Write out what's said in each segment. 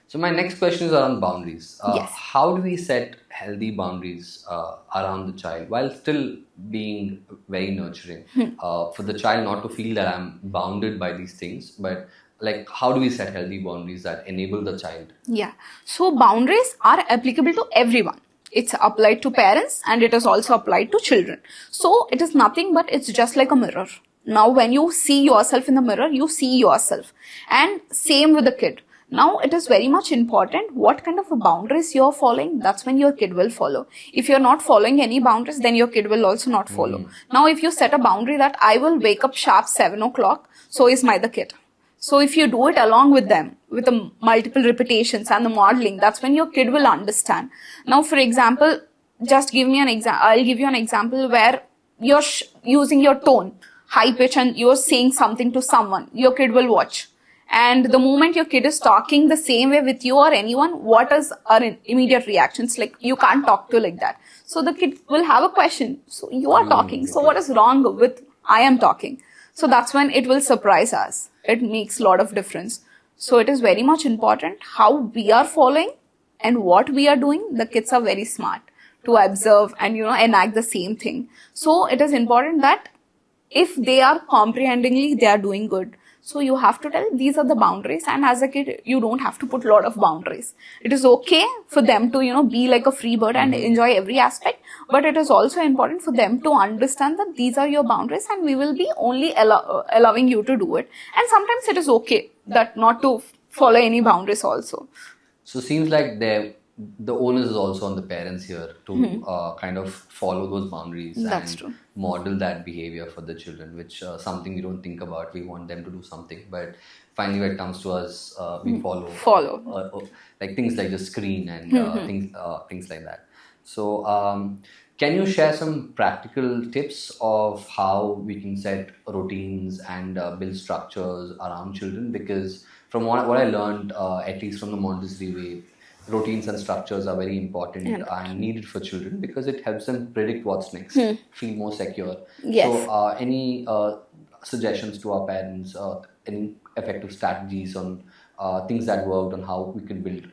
So my next question is around boundaries. Yes. How do we set healthy boundaries around the child while still being very nurturing? For the child not to feel that I'm bounded by these things, but like how do we set healthy boundaries that enable the child? Yeah. So boundaries are applicable to everyone. It's applied to parents and it is also applied to children. So it is nothing but it's just like a mirror. Now when you see yourself in the mirror, you see yourself. And same with the kid. Now it is very much important what kind of a boundaries you're following. That's when your kid will follow. If you're not following any boundaries, then your kid will also not follow. Now if you set a boundary that I will wake up sharp 7 o'clock, so is my the kid. So if you do it along with them, with the multiple repetitions and the modeling, that's when your kid will understand. Now, for example, just give me an example. I'll give you an example where you're using your tone, high pitch, and you're saying something to someone. Your kid will watch. And the moment your kid is talking the same way with you or anyone, what is our immediate reactions? Like, you can't talk to like that. So the kid will have a question. So you are talking. So what is wrong with I am talking? So that's when it will surprise us. It makes a lot of difference. So it is very much important how we are following and what we are doing. The kids are very smart to observe and, enact the same thing. So it is important that if they are comprehendingly, they are doing good. So you have to tell these are the boundaries, and as a kid, you don't have to put a lot of boundaries. It is okay for them to, be like a free bird and enjoy every aspect, but it is also important for them to understand that these are your boundaries and we will be only allowing you to do it. And sometimes it is okay that not to follow any boundaries also. So seems like the onus is also on the parents here to kind of follow those boundaries and true. model that behavior for the children, which something we don't think about. We want them to do something, but finally when it comes to us, we follow. Like things like the screen and things like that. So can you share some practical tips of how we can set routines and build structures around children? Because from what I learned, at least from the Montessori way, routines and structures are very important and needed for children because it helps them predict what's next, feel more secure. Yes. So any suggestions to our parents, any effective strategies on things that worked on how we can build,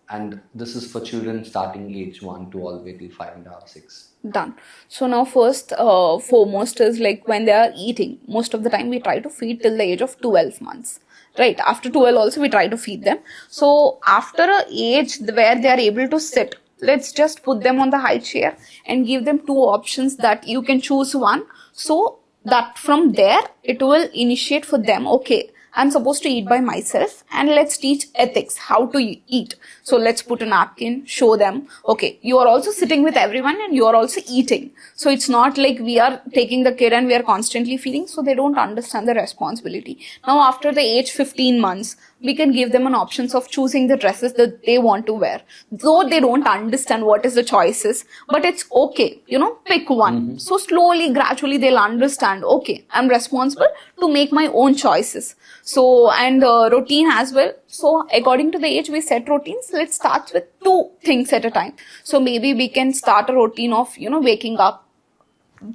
and this is for children starting age 1 to all the way till 5.5, 6. Done. So now first, foremost is like when they are eating. Most of the time we try to feed till the age of 12 months. Right. After 12 also we try to feed them. So after a age where they are able to sit, let's just put them on the high chair and give them 2 options that you can choose one. So that from there it will initiate for them, okay, I'm supposed to eat by myself and let's teach ethics, how to eat. So let's put a napkin, show them, okay, you are also sitting with everyone and you are also eating. So it's not like we are taking the kid and we are constantly feeding, so they don't understand the responsibility. Now after the age 15 months, we can give them an options of choosing the dresses that they want to wear. Though they don't understand what is the choices, but it's okay, pick one. So slowly, gradually they'll understand, okay, I'm responsible to make my own choices. So, and routine as well. So according to the age, we set routines. Let's start with 2 things at a time. So maybe we can start a routine of, waking up,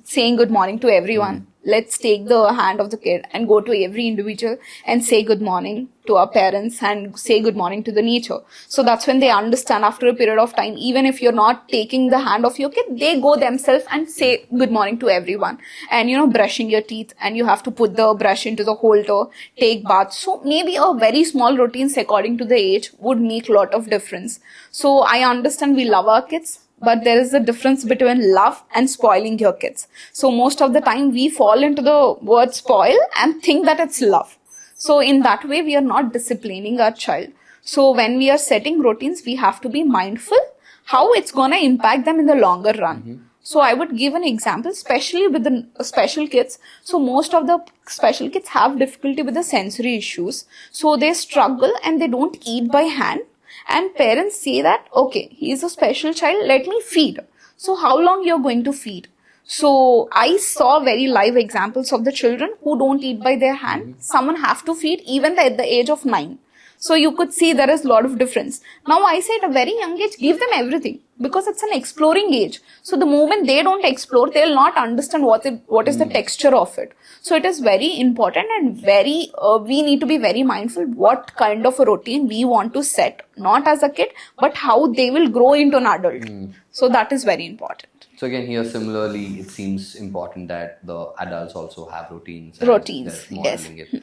saying good morning to everyone. Let's take the hand of the kid and go to every individual and say good morning to our parents and say good morning to the nature. So that's when they understand after a period of time, even if you're not taking the hand of your kid, they go themselves and say good morning to everyone. And brushing your teeth, and you have to put the brush into the holder, take bath. So maybe a very small routines according to the age would make a lot of difference. So I understand we love our kids, but there is a difference between love and spoiling your kids. So most of the time we fall into the word spoil and think that it's love. So in that way, we are not disciplining our child. So when we are setting routines, we have to be mindful how it's going to impact them in the longer run. So I would give an example, especially with the special kids. So most of the special kids have difficulty with the sensory issues. So they struggle and they don't eat by hand. And parents say that, okay, he is a special child, let me feed. So how long you're going to feed? So I saw very live examples of the children who don't eat by their hand. Someone have to feed even at the age of 9. So you could see there is a lot of difference. Now I say at a very young age, give them everything, because it's an exploring age. So the moment they don't explore, they'll not understand what is the texture of it. So it is very important, and very we need to be very mindful what kind of a routine we want to set, not as a kid, but how they will grow into an adult. So that is very important. So again, here similarly, it seems important that the adults also have routines. Routines, They're modeling yes. it.